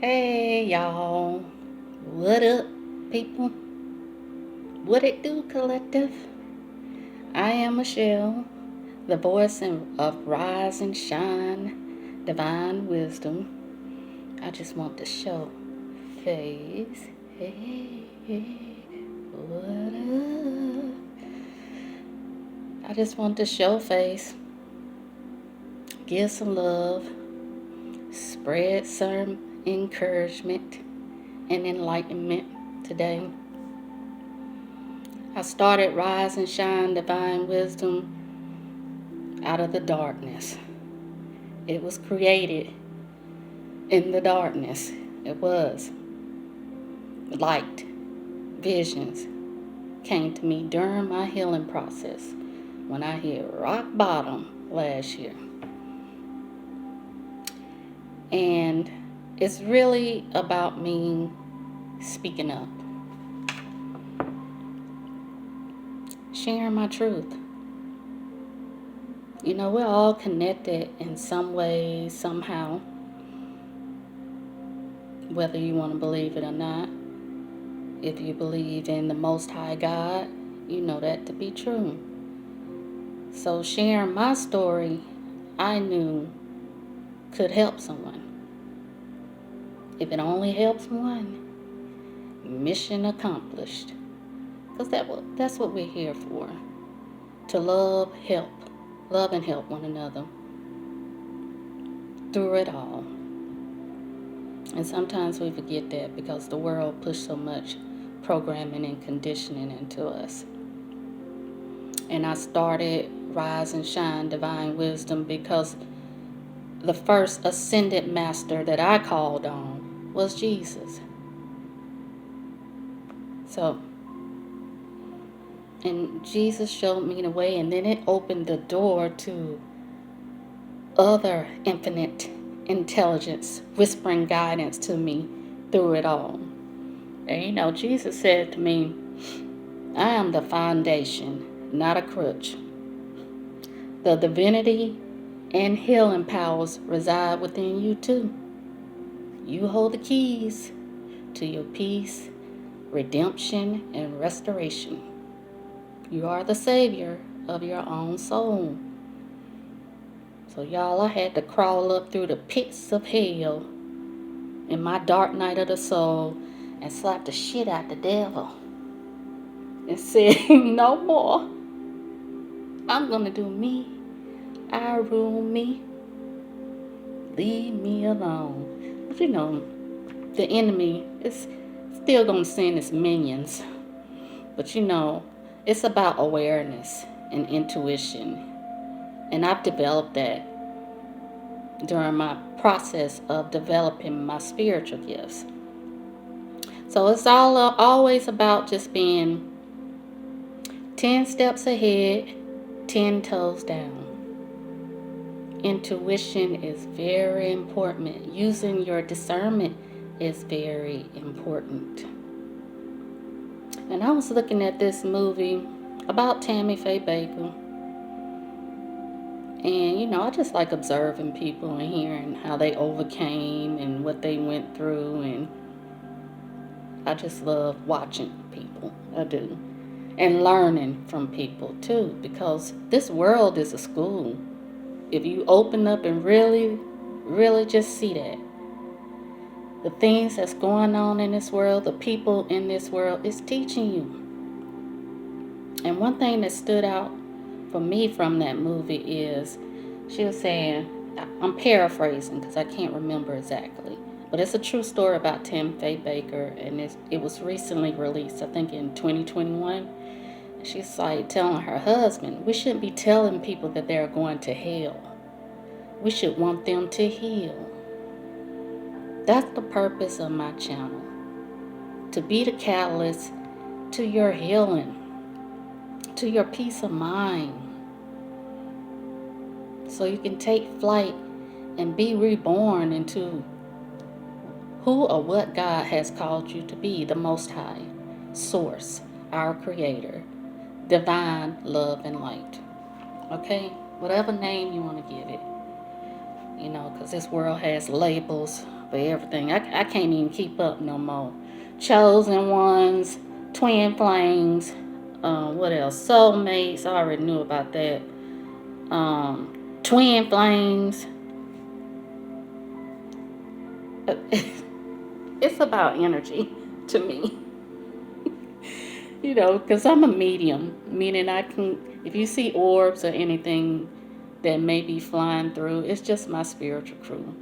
Hey y'all, what up, people? What it do, collective? I am Michelle, the voice of Rise and Shine, Divine Wisdom. I just want to show face. Hey, what up? I just want to show face, give some love, spread some encouragement and enlightenment today. I started Rise and Shine Divine Wisdom out of the darkness. It was created in the darkness. It was. Light, visions came to me during my healing process when I hit rock bottom last year. And it's really about me speaking up, sharing my truth. You know, we're all connected in some way, somehow, whether you want to believe it or not. If you believe in the Most High God, you know that to be true. So sharing my story, I knew could help someone. If it only helps one, mission accomplished. Because that's what we're here for. To love and help one another through it all. And sometimes we forget that because the world pushed so much programming and conditioning into us. And I started Rise and Shine Divine Wisdom because the first ascended master that I called on was Jesus. So, and Jesus showed me the way, and then it opened the door to other infinite intelligence whispering guidance to me through it all. And you know, Jesus said to me, I am the foundation, not a crutch. The divinity and healing powers reside within you too. You hold the keys to your peace, redemption, and restoration. You are the savior of your own soul. So y'all, I had to crawl up through the pits of hell in my dark night of the soul and slap the shit out the devil and said, no more. I'm gonna do me. I rule me. Leave me alone. But you know, the enemy is still gonna send his minions. But you know, it's about awareness and intuition. And I've developed that during my process of developing my spiritual gifts. So it's always about just being 10 steps ahead, 10 toes down. Intuition is very important. Using your discernment is very important. And I was looking at this movie about Tammy Faye Baker. And, you know, I just like observing people and hearing how they overcame and what they went through. And I just love watching people. I do. And learning from people, too. Because this world is a school. If you open up and really, really just see that. The things that's going on in this world, the people in this world, is teaching you. And one thing that stood out for me from that movie is she was saying, I'm paraphrasing because I can't remember exactly, but it's a true story about Tammy Faye Baker, and it was recently released, I think in 2021. She's like telling her husband, we shouldn't be telling people that they're going to hell. We should want them to heal. That's the purpose of my channel, to be the catalyst to your healing, to your peace of mind, so you can take flight and be reborn into who or what God has called you to be, the Most High, Source, our Creator, Divine Love and Light. Okay? Whatever name you want to give it. Because this world has labels for everything. I can't even keep up no more. Chosen ones, twin flames, what else? Soulmates, I already knew about that. Twin flames. It's about energy to me. Because I'm a medium, meaning I can, if you see orbs or anything that may be flying through, it's just my spiritual crew.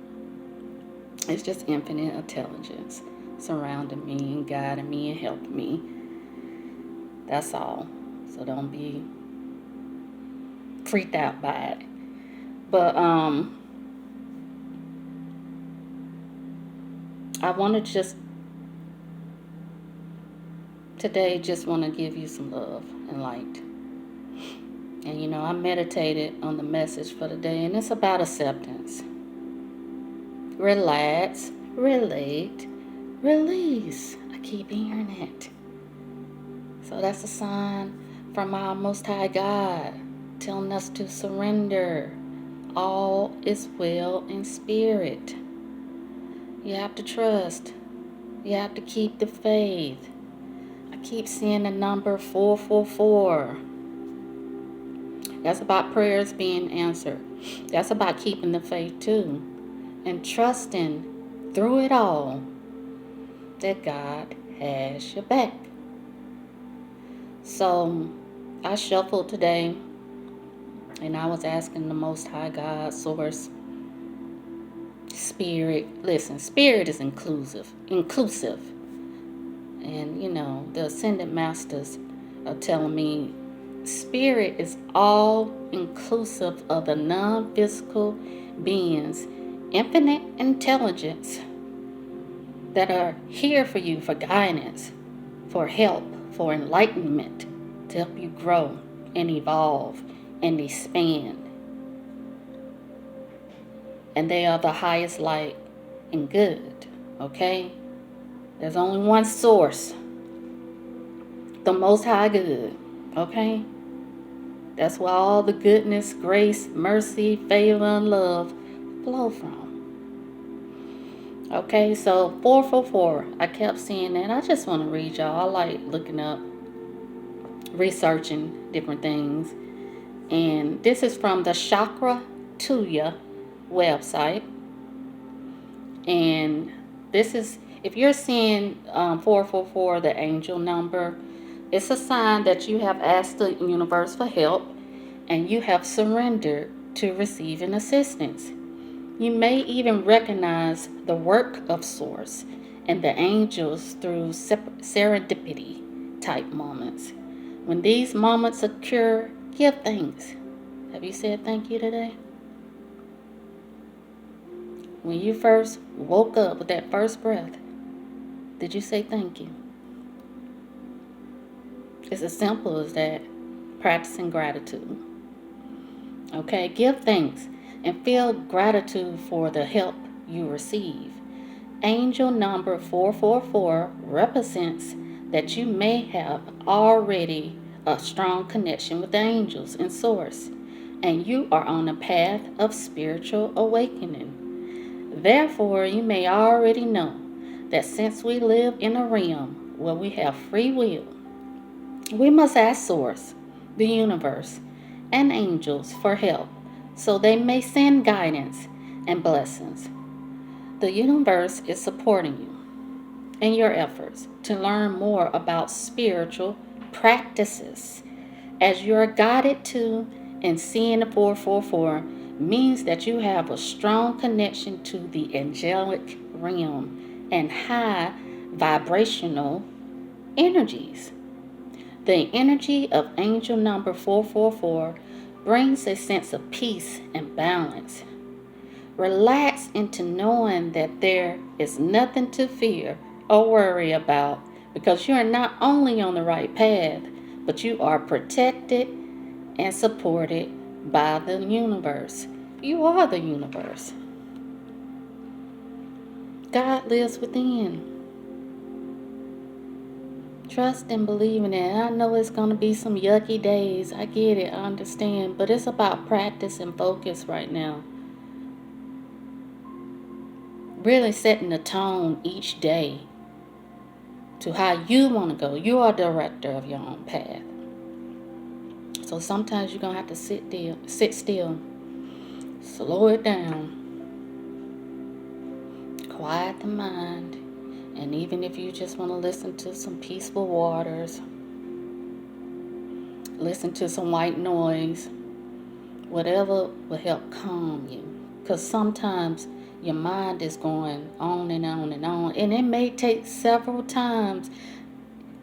It's just infinite intelligence surrounding me and guiding me and helping me. That's all. So don't be freaked out by it. But I want to just want to give you some love and light. And I meditated on the message for the day, and it's about acceptance. Relax, relate, release. I keep hearing it. So that's a sign from our Most High God telling us to surrender. All is well in spirit. You have to trust. You have to keep the faith. I keep seeing the number 444. That's about prayers being answered. That's about keeping the faith too. And trusting through it all that God has your back. So I shuffled today and I was asking the Most High God, Source, Spirit. Listen, Spirit is inclusive. And the Ascended Masters are telling me Spirit is all inclusive of the non-physical beings, infinite intelligence that are here for you for guidance, for help, for enlightenment, to help you grow and evolve and expand. And they are the highest light and good, okay? There's only one source, the Most High Good, okay? That's where all the goodness, grace, mercy, favor, and love flow from. Okay, so 444, I kept seeing that. I just want to read y'all. I like looking up, researching different things. And this is from the Chakra Tuya website. And this is, if you're seeing 444, the angel number, it's a sign that you have asked the universe for help and you have surrendered to receiving assistance. You may even recognize the work of Source and the angels through serendipity type moments. When these moments occur, give thanks. Have you said thank you today? When you first woke up with that first breath, did you say thank you? It's as simple as that. Practicing gratitude. Okay, give thanks and feel gratitude for the help you receive. Angel number 444 represents that you may have already a strong connection with the angels and Source, and you are on a path of spiritual awakening. Therefore, you may already know that since we live in a realm where we have free will, we must ask Source, the universe, and angels for help so they may send guidance and blessings. The universe is supporting you in your efforts to learn more about spiritual practices. As you are guided to and seeing the 444 means that you have a strong connection to the angelic realm and high vibrational energies. The energy of angel number 444 brings a sense of peace and balance. Relax into knowing that there is nothing to fear or worry about because you are not only on the right path, but you are protected and supported by the universe. You are the universe. God lives within. Trust and believe in it. I know it's going to be some yucky days. I get it. I understand. But it's about practice and focus right now. really setting the tone each day to how you want to go. You are director of your own path. So sometimes you're going to have to sit still, slow it down, quiet the mind, and even if you just want to listen to some peaceful waters, listen to some white noise, whatever will help calm you. Because sometimes your mind is going on and on and on, and it may take several times,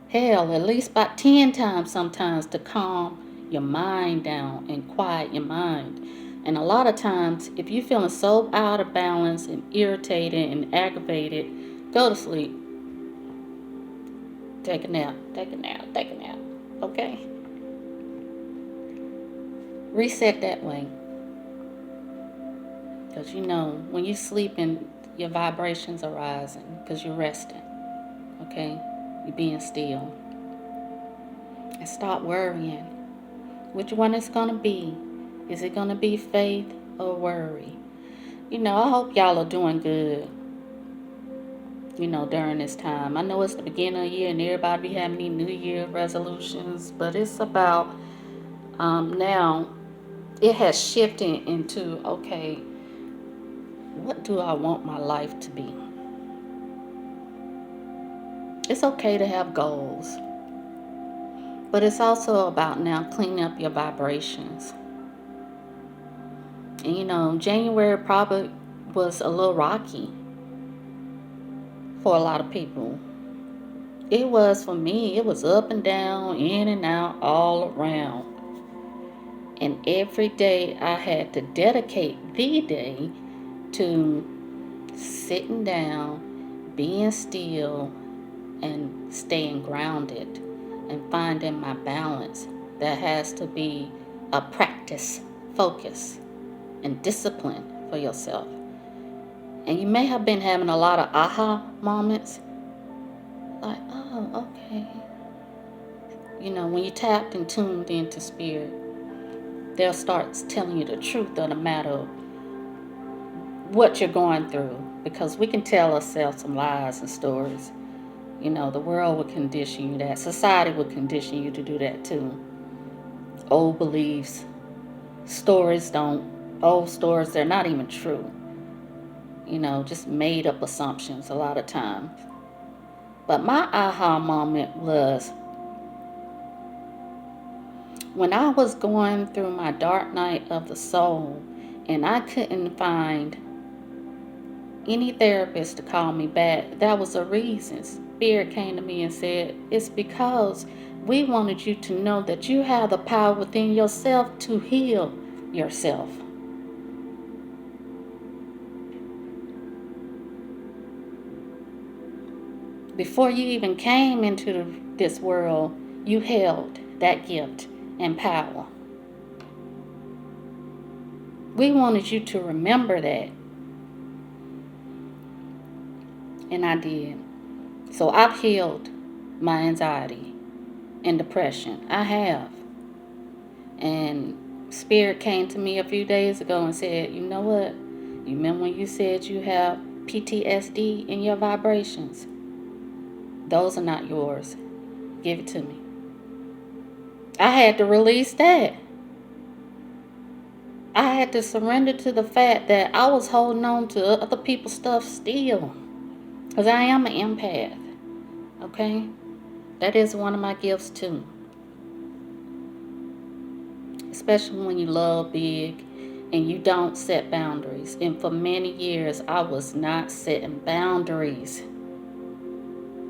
hell, at least about 10 times sometimes, to calm your mind down and quiet your mind. And a lot of times, if you're feeling so out of balance and irritated and aggravated, go to sleep. Take a nap, take a nap, take a nap. Okay? Reset that way. Because you know, when you're sleeping, your vibrations are rising because you're resting. Okay? You're being still. And stop worrying. Which one is going to be? Is it going to be faith or worry? You know, I hope y'all are doing good, you know, during this time. I know it's the beginning of the year and everybody be having these New Year resolutions, but it's about now it has shifted into, okay, what do I want my life to be? It's okay to have goals, but it's also about now cleaning up your vibrations. And you know, January probably was a little rocky for a lot of people. It was for me. It was up and down, in and out, all around. And every day I had to dedicate the day to sitting down, being still, and staying grounded and finding my balance. That has to be a practice, focus, and discipline for yourself. And you may have been having a lot of aha moments, like, oh, okay. You know, when you tapped and tuned into spirit, they'll start telling you the truth of the matter, what you're going through, because we can tell ourselves some lies and stories. You know, the world will condition you that. Society will condition you to do that too. Old beliefs, old stories, they're not even true. You know, just made up assumptions a lot of times. But my aha moment was when I was going through my dark night of the soul and I couldn't find any therapist to call me back. That was a reason. Spirit came to me and said, it's because we wanted you to know that you have the power within yourself to heal yourself. Before you even came into this world, you held that gift and power. We wanted you to remember that. And I did. So I've healed my anxiety and depression. I have. And Spirit came to me a few days ago and said, you know what? You remember when you said you have PTSD in your vibrations? Those are not yours. Give it to me. I had to release that. I had to surrender to the fact that I was holding on to other people's stuff still. Because I am an empath. Okay? That is one of my gifts too. Especially when you love big and you don't set boundaries. And for many years, I was not setting boundaries.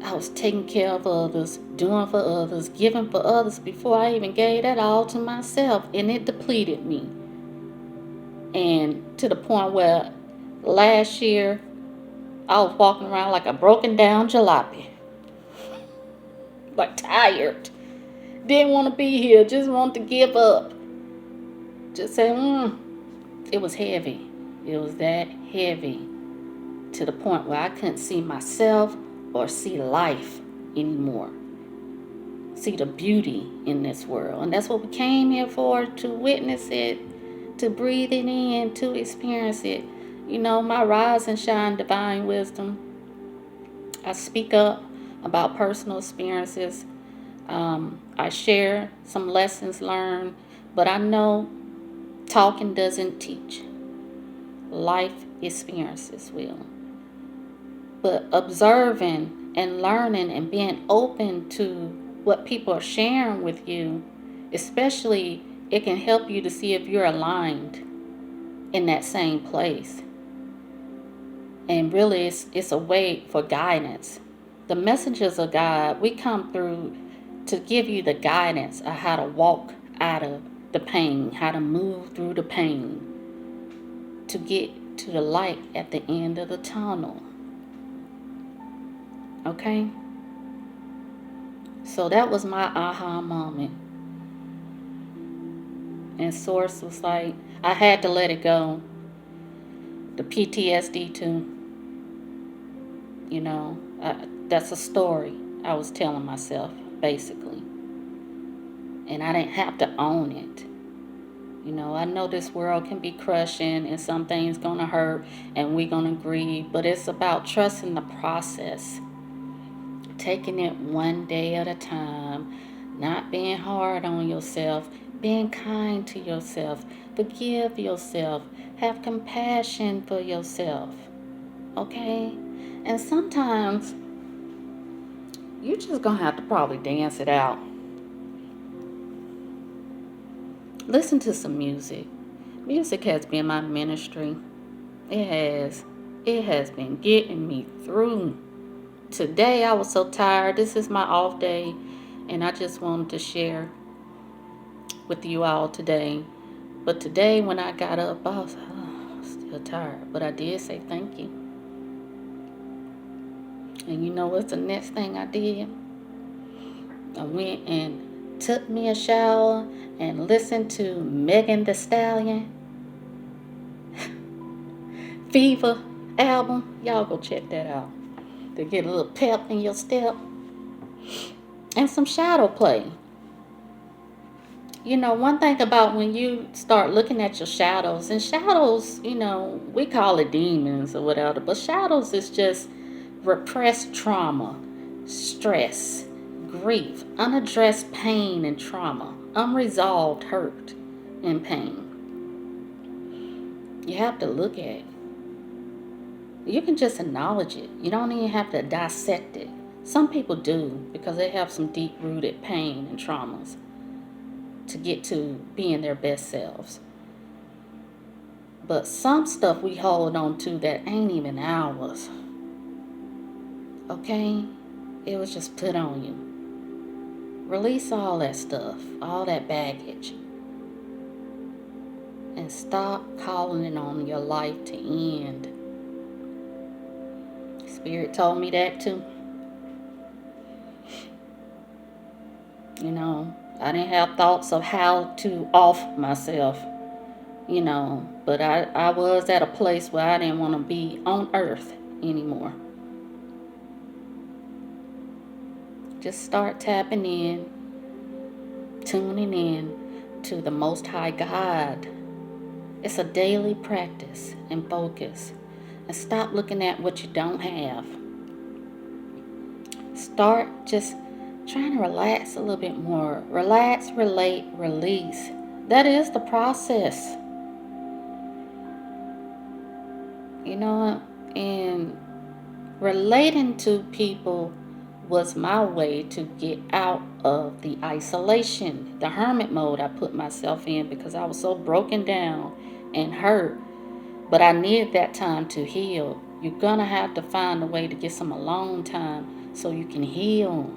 I was taking care of others, doing for others, giving for others before I even gave that all to myself. And it depleted me. And to the point where last year, I was walking around like a broken down jalopy. Like tired. Didn't want to be here. Just wanted to give up. Just saying, it was heavy. It was that heavy to the point where I couldn't see myself or see life anymore. See the beauty in this world. And that's what we came here for, to witness it, to breathe it in, to experience it. My rise and shine divine wisdom. I speak up about personal experiences. I share some lessons learned, but I know talking doesn't teach. Life experiences will. But observing and learning and being open to what people are sharing with you, especially, it can help you to see if you're aligned in that same place. And really, it's a way for guidance. The messengers of God, we come through to give you the guidance of how to walk out of the pain, how to move through the pain, to get to the light at the end of the tunnel. Okay? So that was my aha moment. And Source was like, I had to let it go. The PTSD too. That's a story I was telling myself, basically. And I didn't have to own it. I know this world can be crushing and some things gonna hurt and we're gonna grieve, but it's about trusting the process, taking it one day at a time, not being hard on yourself, being kind to yourself, forgive yourself, have compassion for yourself, okay? And sometimes you just gonna have to probably dance it out. Listen to some music. Music has been my ministry. It has. It has been getting me through. Today I was so tired. This is my off day, and I just wanted to share with you all today. But today when I got up, I was like, oh, still tired. But I did say thank you. And you know what's the next thing I did? I went and took me a shower and listened to Megan Thee Stallion Fever album. Y'all go check that out to get a little pep in your step. And some shadow play. One thing about when you start looking at your shadows, and shadows, we call it demons or whatever, but shadows is just repressed trauma, stress, grief, unaddressed pain and trauma, unresolved hurt and pain. You have to look at it. You can just acknowledge it. You don't even have to dissect it. Some people do because they have some deep-rooted pain and traumas to get to being their best selves. But some stuff we hold on to that ain't even ours. Okay? It was just put on you. Release all that stuff, all that baggage. And stop calling it on your life to end. Spirit told me that too. I didn't have thoughts of how to off myself, but I was at a place where I didn't want to be on earth anymore. Just start tapping in, tuning in to the Most High God. It's a daily practice and focus. And stop looking at what you don't have. Start just trying to relax a little bit more. Relax, relate, release. That is the process. And relating to people was my way to get out of the isolation, the hermit mode I put myself in because I was so broken down and hurt. But I needed that time to heal. You're going to have to find a way to get some alone time so you can heal.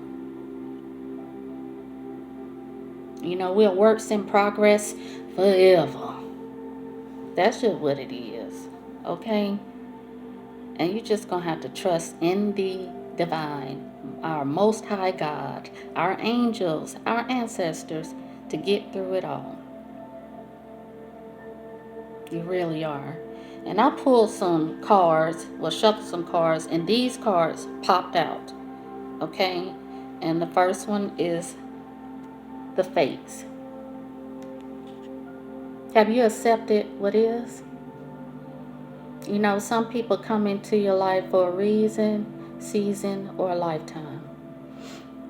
We're works in progress forever. That's just what it is. Okay? And you're just going to have to trust in the divine, our Most High God, our angels, our ancestors, to get through it all. You really are. And I pulled some cards, shuffled some cards, and these cards popped out. Okay? And the first one is the fates. Have you accepted what is? You know, some people come into your life for a reason, season, or a lifetime.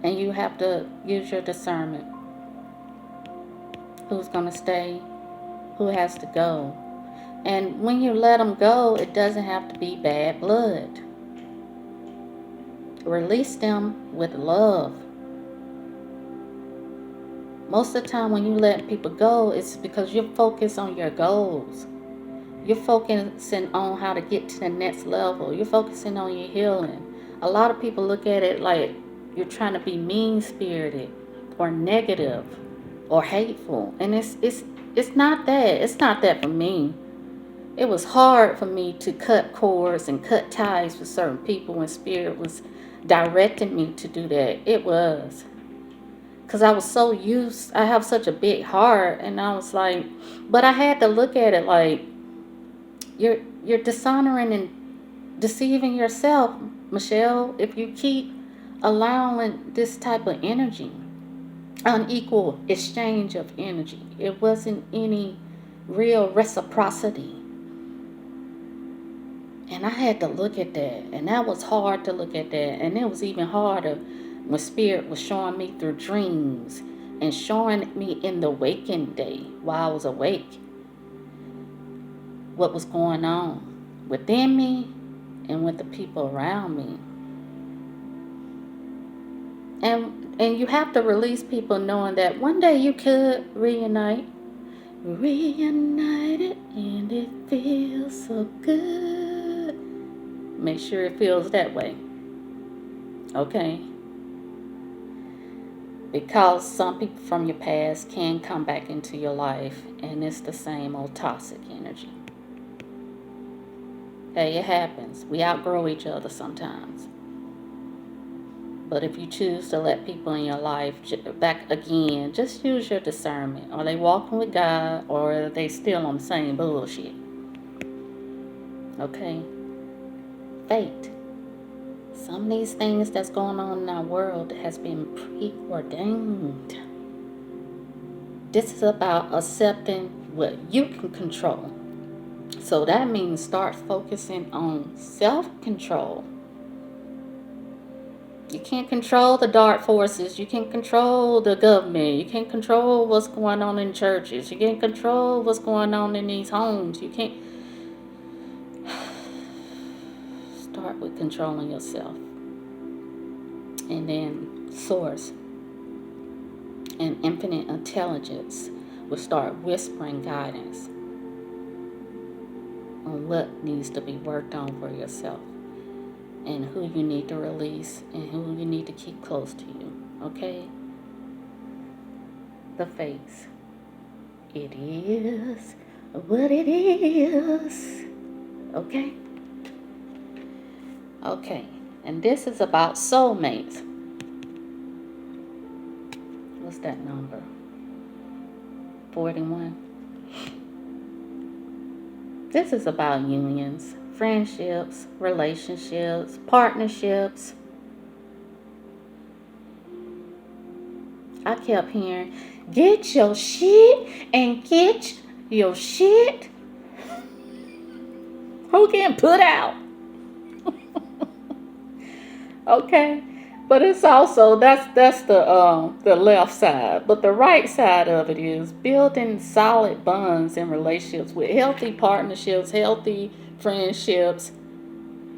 And you have to use your discernment. Who's going to stay? Who has to go? And when you let them go, it doesn't have to be bad blood. Release them with love. Most of the time when you let people go, it's because you're focused on your goals. You're focusing on how to get to the next level. You're focusing on your healing. A lot of people look at it like you're trying to be mean-spirited or negative or hateful. And it's not that. It's not that for me. It was hard for me to cut cords and cut ties with certain people when Spirit was directing me to do that. It was. Because I was so used, I have such a big heart. And I was like, but I had to look at it like, you're dishonoring and deceiving yourself, Michelle, if you keep allowing this type of energy, unequal exchange of energy. It wasn't any real reciprocity. And I had to look at that. And that was hard to look at that. And it was even harder when Spirit was showing me through dreams and showing me in the waking day while I was awake what was going on within me and with the people around me. And you have to release people knowing that one day you could reunite. Reunited and it feels so good. Make sure it feels that way. Okay? Because some people from your past can come back into your life and it's the same old toxic energy. Hey, it happens. We outgrow each other sometimes. But if you choose to let people in your life back again, just use your discernment. Are they walking with God or are they still on the same bullshit? Okay? Fate. Some of these things that's going on in our world has been preordained. This is about accepting what you can control. So that means start focusing on self-control. You can't control the dark forces. You can't control the government. You can't control what's going on in churches. You can't control what's going on in these homes. You can't. Start with controlling yourself. And then Source and infinite intelligence will start whispering guidance on what needs to be worked on for yourself and who you need to release and who you need to keep close to you. Okay? The face. It is what it is. Okay? Okay. And this is about soulmates. What's that number? 41. This is about unions, friendships, relationships, partnerships. I kept hearing, get your shit and get your shit. Who getting put out? Okay, but it's also that's the left side. But the right side of it is building solid bonds and relationships with healthy partnerships, healthy friendships.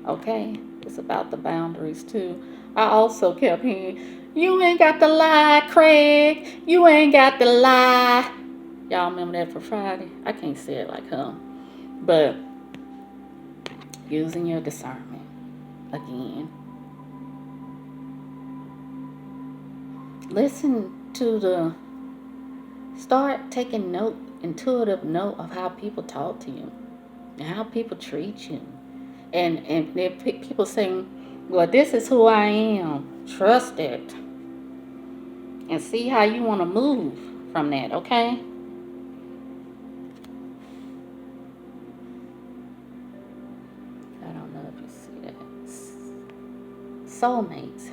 Okay, it's about the boundaries too. I also kept hearing, you ain't got to lie, Craig. You ain't got to lie. Y'all remember that for Friday? I can't say it like her, but using your discernment again. Listen to start taking intuitive note of how people talk to you and how people treat you. And if people saying, well, this is who I am, trust it. And see how you want to move from that, okay? I don't know if you see that. Soulmates.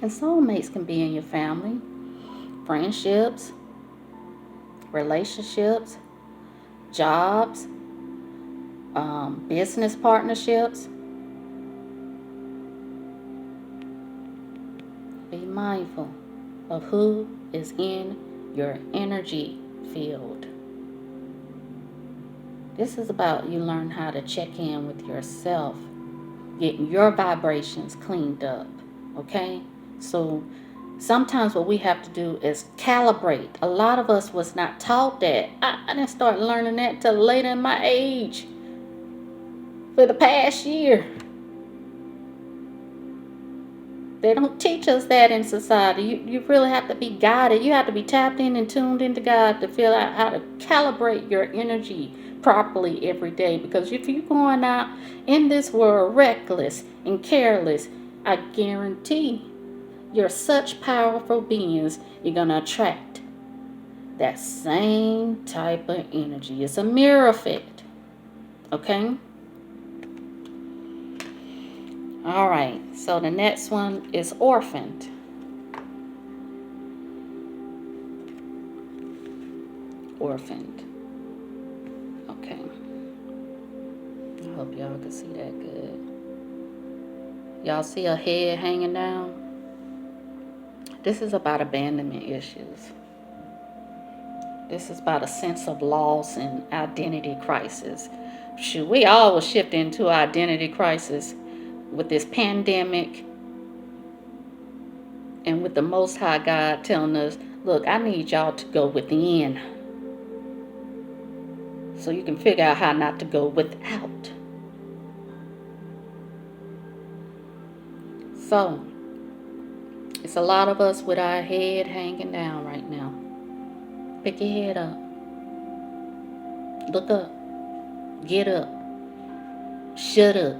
And soulmates can be in your family, friendships, relationships, jobs, business partnerships. Be mindful of who is in your energy field. This is about you learn how to check in with yourself, getting your vibrations cleaned up. Okay? So sometimes what we have to do is calibrate. A lot of us was not taught that. I didn't start learning that till later in my age. For the past year. They don't teach us that in society. You really have to be guided. You have to be tapped in and tuned into God to figure out how to calibrate your energy properly every day. Because if you're going out in this world reckless and careless, I guarantee you're such powerful beings, you're going to attract that same type of energy. It's a mirror effect. Okay? All right, so the next one is orphaned. Orphaned. Okay. I hope y'all can see that good. Y'all see a head hanging down? This is about abandonment issues. This is about a sense of loss and identity crisis. Shoot, we all will shift into identity crisis with this pandemic and with the Most High God telling us, look, I need y'all to go within so you can figure out how not to go without. So, it's a lot of us with our head hanging down right now. Pick your head up. Look up. Get up. Shut up.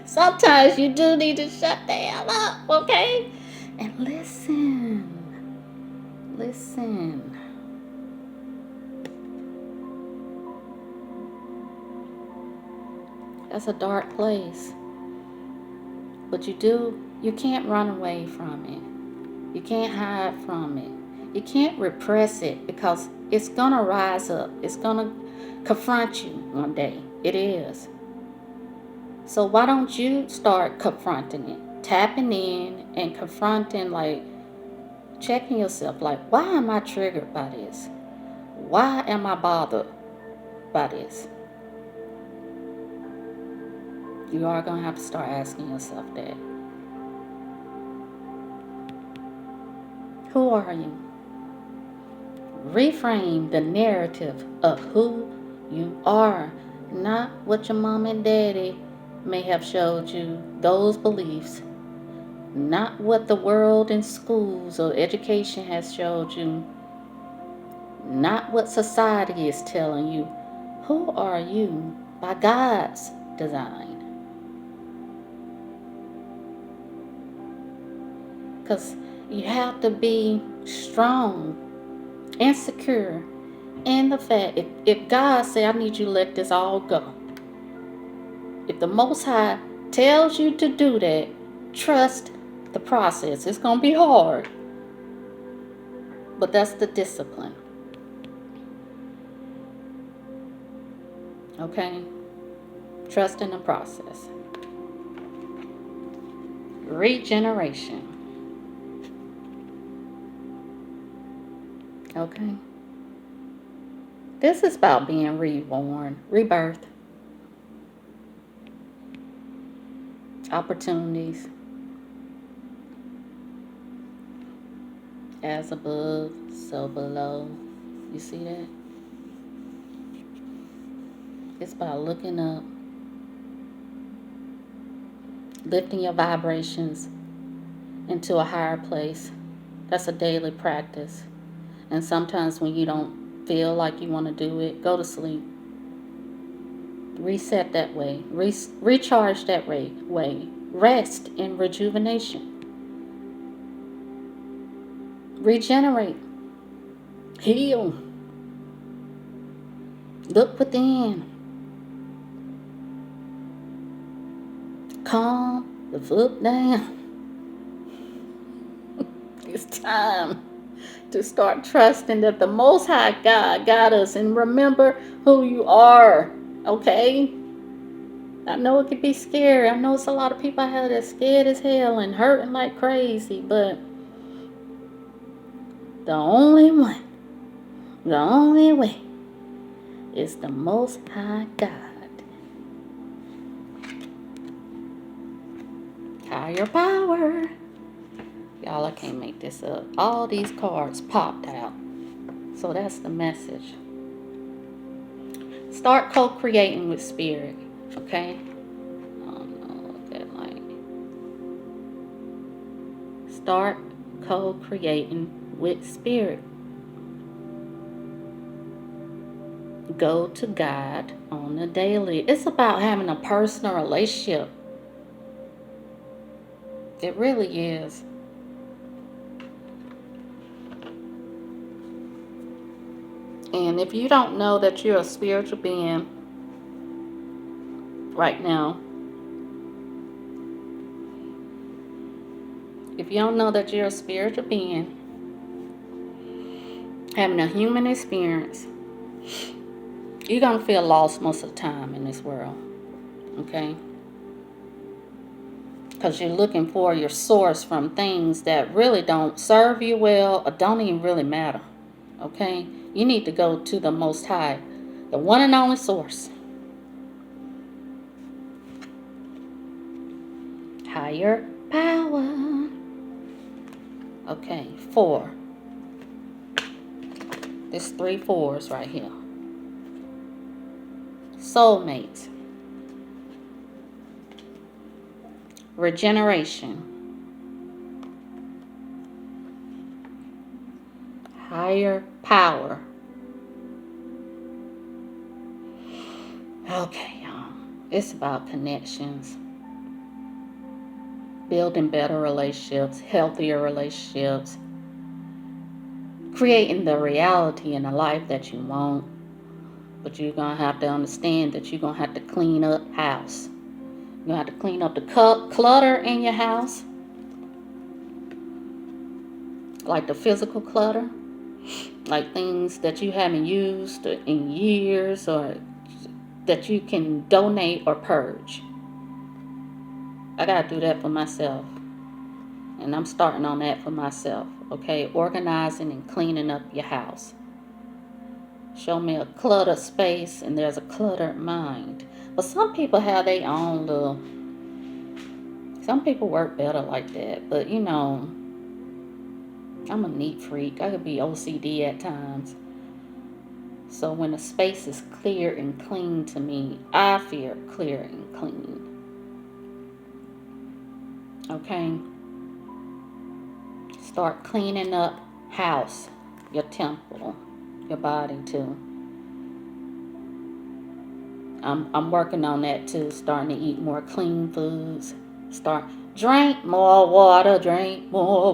Sometimes you do need to shut the hell up, okay? And listen. Listen. That's a dark place. But you can't run away from it. You can't hide from it. You can't repress it because it's going to rise up. It's going to confront you one day. It is. So why don't you start confronting it? Tapping in and confronting, like checking yourself. Like, why am I triggered by this? Why am I bothered by this? You are going to have to start asking yourself that. Who are you? Reframe the narrative of who you are, not what your mom and daddy may have showed you, those beliefs, not what the world and schools or education has showed you, not what society is telling you. Who are you by God's design? Because you have to be strong and secure in the fact, if God say, I need you to let this all go. If the Most High tells you to do that, trust the process. It's going to be hard. But that's the discipline. Okay? Trust in the process. Regeneration. Okay? This is about being reborn, rebirth, opportunities, as above, so below. You see that? It's about looking up, lifting your vibrations into a higher place. That's a daily practice. And sometimes when you don't feel like you want to do it, go to sleep. Reset that way. Recharge that way. Rest and rejuvenation. Regenerate. Heal. Look within. Calm the foot down. It's time to start trusting that the Most High God got us, and remember who you are, okay? I know it can be scary. I know it's a lot of people out here that's scared as hell and hurting like crazy, but the only one, the only way is the Most High God. Higher power. Y'all, I can't make this up. All these cards popped out. So that's the message. Start co-creating with spirit, okay? Oh no, that light. Start co-creating with spirit. Go to God on a daily. It's about having a personal relationship. It really is. And if you don't know that you're a spiritual being right now, if you don't know that you're a spiritual being having a human experience, you're going to feel lost most of the time in this world, okay? Because you're looking for your source from things that really don't serve you well or don't even really matter, okay? You need to go to the Most High, the one and only source. Higher power. Okay, 4. There's 3 4s right here. Soulmates. Regeneration. Higher power. Okay, y'all. It's about connections. Building better relationships, healthier relationships. Creating the reality and the life that you want. But you're going to have to understand that you're going to have to clean up house. You're going to have to clean up the clutter in your house. Like the physical clutter. Like things that you haven't used in years or that you can donate or purge. I got to do that for myself. And I'm starting on that for myself. Okay, organizing and cleaning up your house. Show me a cluttered space and there's a cluttered mind. But some people have their own little... Some people work better like that. But you know, I'm a neat freak. I could be OCD at times. So when a space is clear and clean to me, I feel clear and clean. Okay? Start cleaning up house, your temple, your body too. I'm working on that too, starting to eat more clean foods. Drink more water, drink more